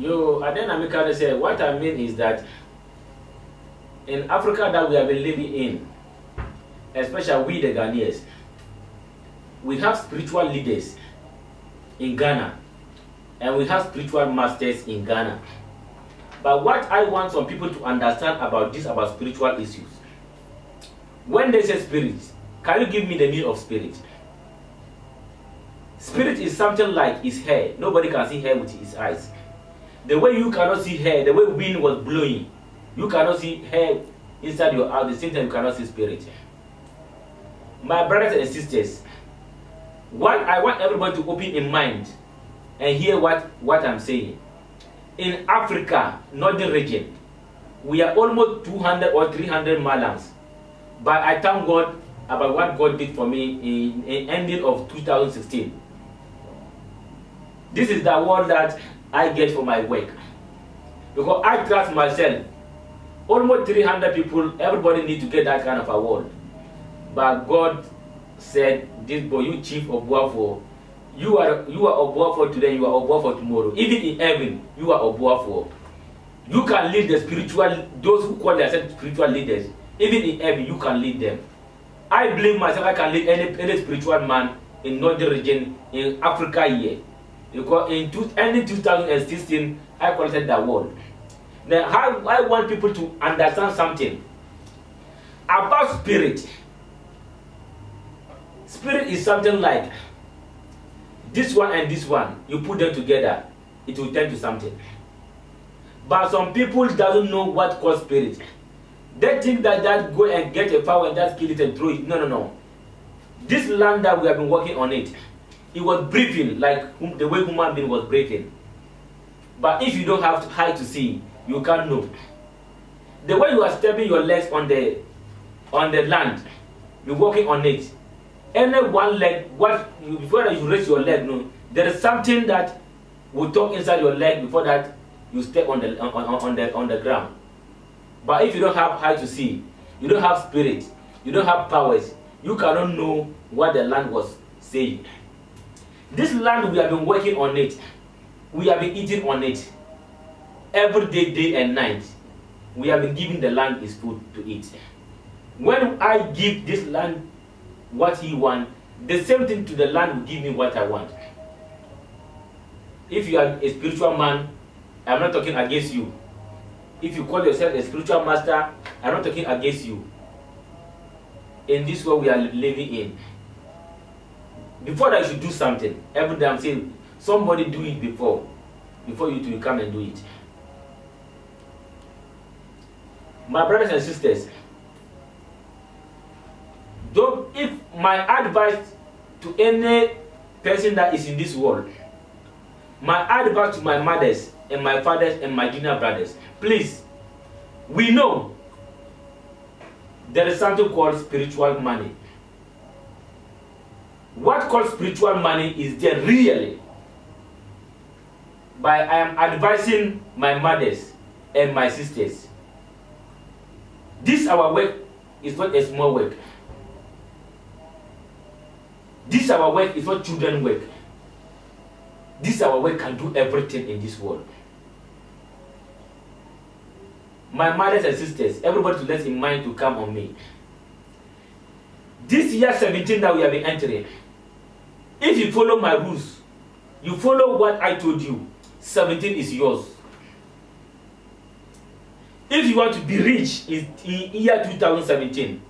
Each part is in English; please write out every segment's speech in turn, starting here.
And then I'm going to say, what I mean is that in Africa that we have been living in, especially we the Ghanaians, we have spiritual leaders in Ghana, and we have spiritual masters in Ghana. But what I want some people to understand about spiritual issues, when they say spirit, can you give me the meaning of spirit? Spirit is something like his hair. Nobody can see hair with his eyes. The way you cannot see hair, the way wind was blowing, you cannot see hair inside your house. The same time you cannot see spirit. My brothers and sisters, what I want everybody to open in mind and hear what I'm saying. In Africa, northern region, we are almost 200 or 300 Malams. But I thank God about what God did for me in ending of 2016. This is the award that I get for my work. Because I trust myself. Almost 300 people, everybody needs to get that kind of award. But God said, this boy, you chief of Boafo, you are Obuafo today, you are Obuafo tomorrow. Even in heaven, you are Obuafo. You can lead the spiritual, those who call themselves spiritual leaders. Even in heaven, you can lead them. I believe myself I can lead any spiritual man in northern region in Africa here. Because in ending 2016, I collected the award. Now, I want people to understand something about spirit. Spirit is something like this one and this one. You put them together, it will turn to something. But some people doesn't know what called spirit. They think that go and get a fowl and just kill it and throw it. No. This land that we have been working on it was breathing like the way human being was breathing. But if you don't have eye to see, you can't know. The way you are stepping your legs on the land, you're walking on it. Any one leg, before you raise your leg, no, there is something that will talk inside your leg before that you step on the ground. But if you don't have eye to see, you don't have spirit, you don't have powers, you cannot know what the land was saying. This land, we have been working on it. We have been eating on it. Every day and night. We have been giving the land its food to eat. When I give this land what he wants, the same thing to the land will give me what I want. If you are a spiritual man, I'm not talking against you. If you call yourself a spiritual master, I'm not talking against you. In this world we are living in. Before that you should do something. Every day I'm saying, somebody do it before you come and do it. My brothers and sisters, if my advice to any person that is in this world, my advice to my mothers and my fathers and my junior brothers, please, we know there is something called spiritual money. What called spiritual money is there really. But I am advising my mothers and my sisters. This our work is not a small work. This our work is not children work. This our work can do everything in this world. My mothers and sisters, everybody to let in mind to come on me. This year 17 that we have been entering, if you follow my rules, you follow what I told you, 17 is yours. If you want to be rich in year 2017,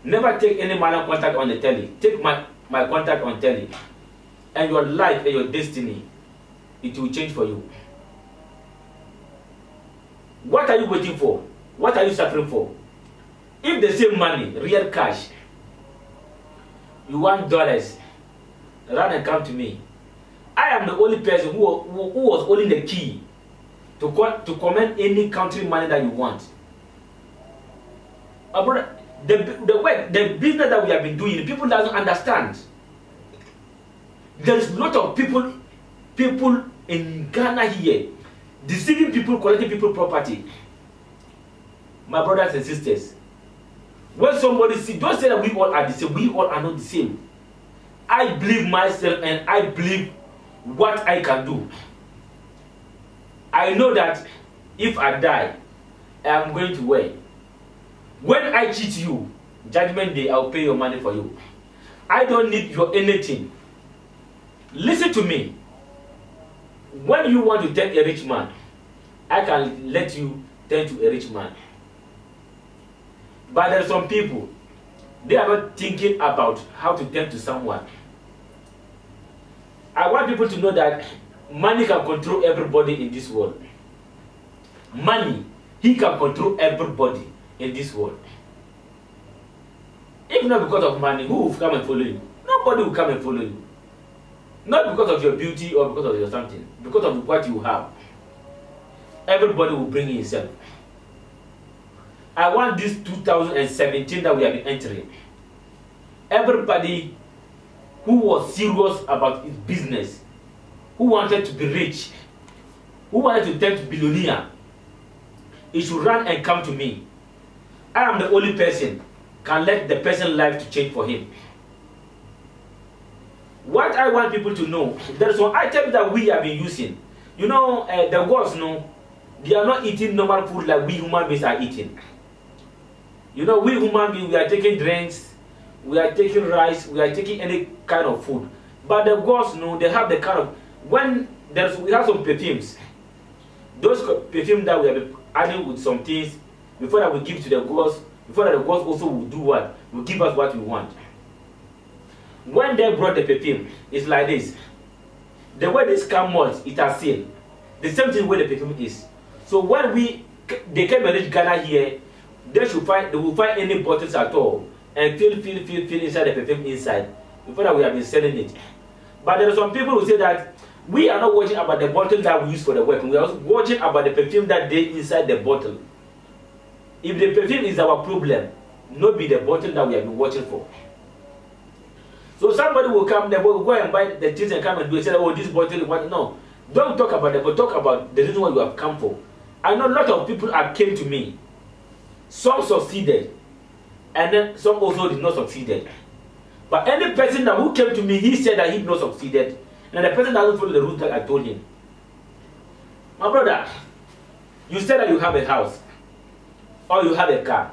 never take any man contact on the telly. Take my contact on telly. And your life and your destiny, it will change for you. What are you waiting for? What are you suffering for? If the same money, real cash, you want dollars, run and come to me. I am the only person who was holding the key to comment any country money that you want. The work, the business that we have been doing, people doesn't understand. There is a lot of people in Ghana here deceiving people, collecting people property. My brothers and sisters, when somebody see, don't say that we all are the same. We all are not the same. I believe myself and I believe what I can do. I know that if I die, I am going to where? When I cheat you, judgment day, I'll pay your money for you. I don't need your anything. Listen to me. When you want to take a rich man, I can let you turn to a rich man. But there are some people, they are not thinking about how to turn to someone. I want people to know that money can control everybody in this world. Money, he can control everybody in this world. If not because of money, who will come and follow you? Nobody will come and follow you. Not because of your beauty or because of your something. Because of what you have. Everybody will bring himself. I want this 2017 that we have been entering. Everybody who was serious about his business, who wanted to be rich, who wanted to turn to billionaire, he should run and come to me. I am the only person can let the person's life to change for him. What I want people to know, there are some items that we have been using. You know, the gods know, they are not eating normal food like we human beings are eating. You know, we human beings, we are taking drinks, we are taking rice, we are taking any kind of food. But the gods know, they have the kind of, when we have some perfumes, those perfumes that we have been adding with some things, before that we give to the gods, before that the gods also will do what? Will give us what we want. When they brought the perfume, it's like this. The way this come out, it has seen. The same thing where the perfume is. So when they came and reach Ghana here, they will find any bottles at all and fill inside the perfume inside. Before that we have been selling it. But there are some people who say that we are not watching about the bottle that we use for the weapon. We are watching about the perfume that they inside the bottle. If the perfume is our problem, not be the bottle that we have been watching for. So somebody will come, they will go and buy the things and come and do it. Say, oh, this bottle is what? No. Don't talk about that, but talk about the reason why you have come for. I know a lot of people have came to me. Some succeeded, and then some also did not succeed. But any person that who came to me, he said that he did not succeeded, and the person doesn't follow the rules that I told him. My brother, you said that you have a house, or you have a car.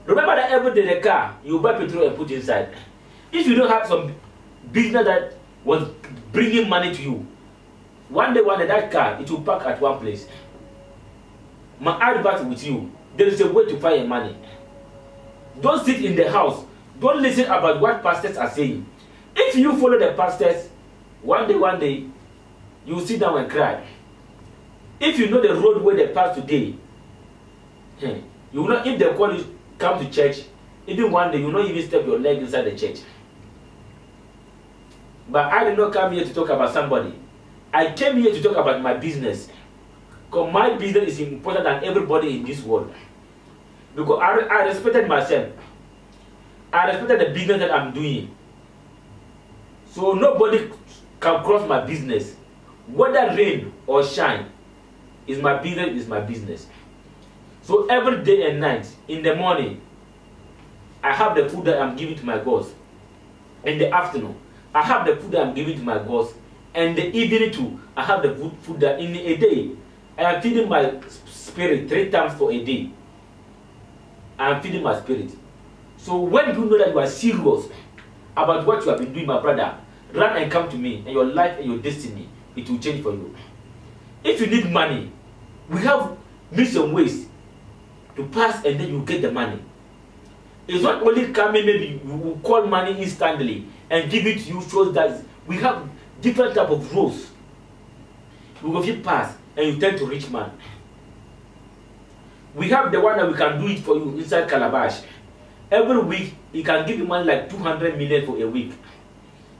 Remember that every day the car, you buy petrol and put inside. If you don't have some business that was bringing money to you, one day that car, it will park at one place. My advice with you, there is a way to find money. Don't sit in the house. Don't listen about what pastors are saying. If you follow the pastors, one day, you will sit down and cry. If you know the road where they pass today, you will not, if they call you, come to church, even one day, you will not even step your leg inside the church. But I did not come here to talk about somebody. I came here to talk about my business. Because my business is important than everybody in this world. Because I respected myself. I respected the business that I'm doing. So nobody can cross my business. Whether rain or shine, is my business. So every day and night, in the morning, I have the food that I'm giving to my gods. In the afternoon, I have the food that I'm giving to my gods. And the evening too, I have the food that in a day, I am feeding my spirit 3 times for a day. I am feeding my spirit. So when you know that you are serious about what you have been doing, my brother, run and come to me, and your life and your destiny, it will change for you. If you need money, we have means and ways to pass, and then you get the money. It's not only coming, maybe you will call money instantly and give it to you, so that we have different type of rules. We will fit pass, and you turn to rich man. We have the one that we can do it for you inside Calabash. Every week, he can give you money like 200 million for a week.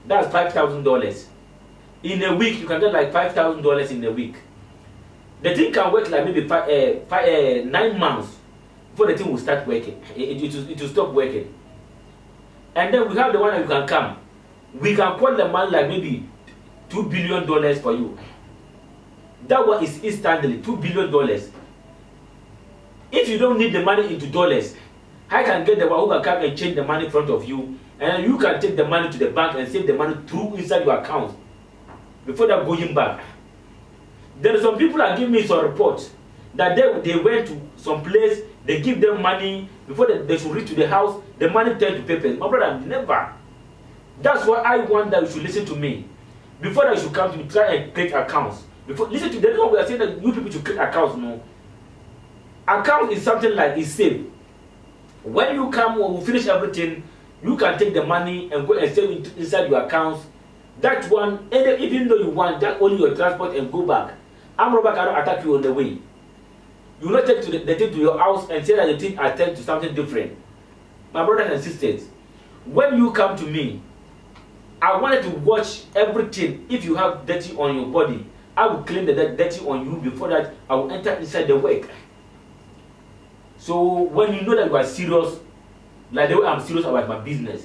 That's $5,000. In a week, you can get like $5,000 in a week. The thing can work like maybe 9 months before the thing will start working. It will stop working. And then we have the one that you can come. We can call the man like maybe $2 billion for you. That one is instantly $2 billion. If you don't need the money into dollars, I can get the one who can come and change the money in front of you, and you can take the money to the bank and save the money through inside your account before that going back. There are some people that give me some reports that they went to some place, they give them money before they should reach to the house, the money turned to papers. My brother, never. That's why I want that you should listen to me. Before that you should come to me, try and create accounts. Before, listen to them. We are saying that you people should create accounts. No. Account is something like it's safe. When you come or we finish everything, you can take the money and go and save it inside your accounts. That one, and even though you want that only your transport and go back, armed robber cannot attack you on the way. You will not take the thing to your house and say that the thing attend to something different. My brothers and sisters, when you come to me, I wanted to watch everything. If you have dirty on your body, I will clean the dirty on you. Before that, I will enter inside the work. So when you know that you are serious, like the way I'm serious about my business,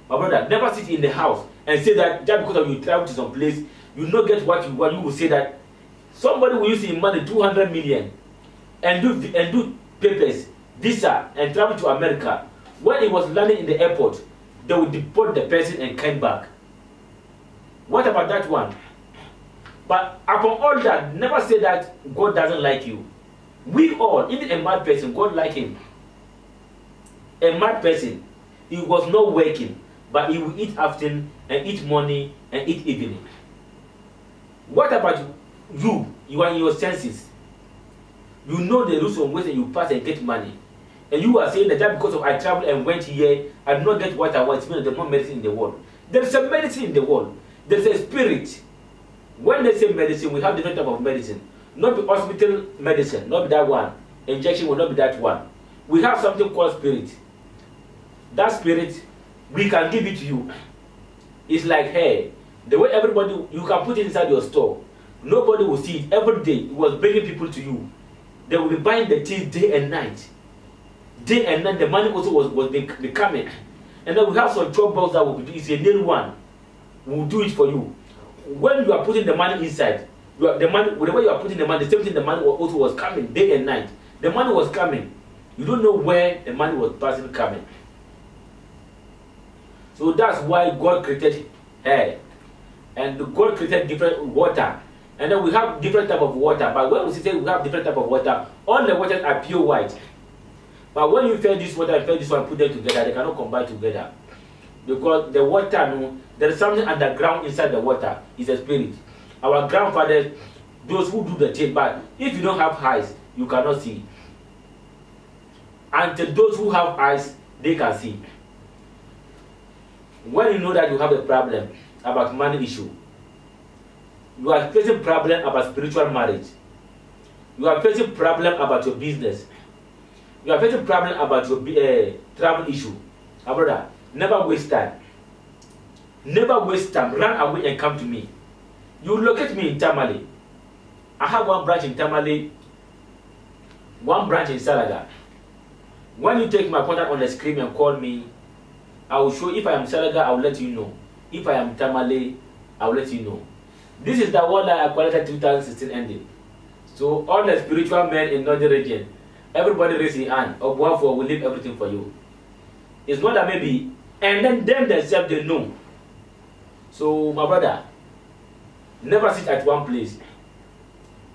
my brother, never sit in the house and say that just because of you travel to some place, you not get what you want. You will say that somebody will use in money 200 million and do papers, visa, and travel to America. When he was landing in the airport, they will deport the person and come back. What about that one? But upon all that, never say that God doesn't like you. We all, even a mad person, God like him. A mad person, he was not working, but he will eat afternoon and eat morning and eat evening. What about you? You are in your senses. You know the rules and ways and you pass and get money. And you are saying that just because of I traveled and went here, I did not get what I want. It means there's no medicine in the world. There is a medicine in the world. There is a spirit. When they say medicine, we have different type of medicine. Not the hospital medicine, not that one. Injection will not be that one. We have something called spirit. That spirit, we can give it to you. It's like hair. The way everybody, you can put it inside your store. Nobody will see it. Every day, it was bringing people to you. They will be buying the things day and night. Day and night, the money also was becoming. And then we have some chop balls that will be, it's a nail one. We'll do it for you. When you are putting the money inside, the money, whenever you are putting the money, the same thing, the money also was coming day and night. The money was coming. You don't know where the money was passing coming. So that's why God created air. And God created different water. And then we have different type of water. But when we say we have different type of water, all the waters are pure white. But when you fill this water and fill this one, put them together, they cannot combine together. Because the water, no, there is something underground inside the water. It's a spirit. Our grandfathers, those who do the thing, but if you don't have eyes, you cannot see. Until those who have eyes, they can see. When you know that you have a problem about money issue, you are facing problem about spiritual marriage, you are facing problem about your business, you are facing problem about your travel issue, my brother, never waste time. Never waste time. Run away and come to me. You locate me in Tamale. I have one branch in Tamale, one branch in Salaga. When you take my contact on the screen and call me, I will show. If I am Salaga, I will let you know. If I am Tamale, I will let you know. This is the one that I collected 2016 ending. So all the spiritual men in Northern region, everybody raise your hand. Obuafo will leave everything for you. It's not that maybe, and then them themselves they know. So my brother, never sit at one place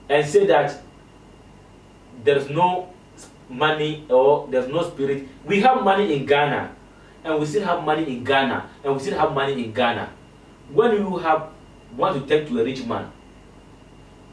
and say that there's no money or there's no spirit. We have money in Ghana, and we still have money in Ghana, and we still have money in Ghana. When you want to take to a rich man,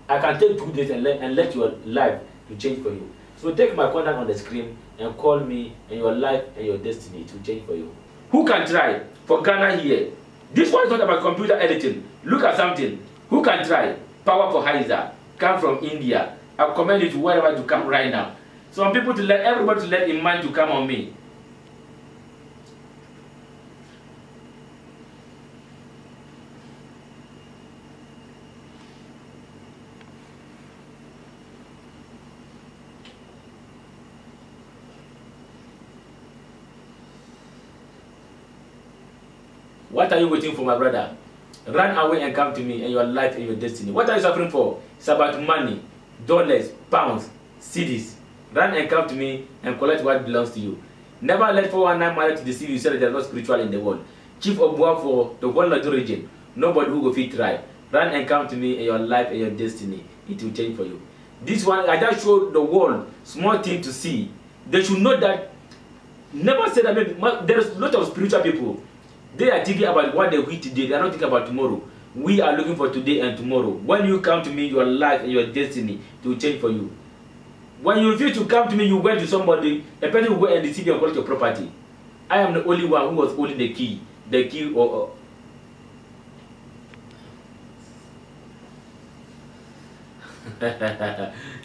I can take 2 days and let your life to change for you. So take my contact on the screen and call me, and your life and your destiny to change for you. Who can try for Ghana here? This one is not about computer editing. Look at something. Who can try? Power for Haiza. Come from India. I commend you to wherever to come right now. Some people to let everybody to let in mind to come on me. What are you waiting for, my brother? Run away and come to me and your life and your destiny. What are you suffering for? It's about money, dollars, pounds, cedis. Run and come to me and collect what belongs to you. Never let 419 marriage to deceive you so that they are not spiritual in the world. Chief of war for the whole Northern region. Nobody who will fit try. run and come to me, and your life and your destiny, it will change for you. This one, I just showed the world small thing to see. They should know that. Never say that. Maybe there is a lot of spiritual people. They are thinking about what they will eat today. They are not thinking about tomorrow. We are looking for today and tomorrow. When you come to me, your life and your destiny, it will change for you. When you refuse to come to me, you went to somebody, a person will go and deceive you and collect your property. I am the only one who was holding the key. The key or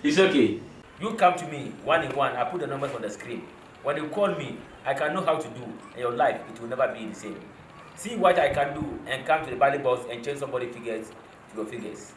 it's okay. You come to me one in one. I put the numbers on the screen. When you call me, I can know how to do, and your life, it will never be the same. See what I can do and come to the Bible box and change somebody's figures to your figures.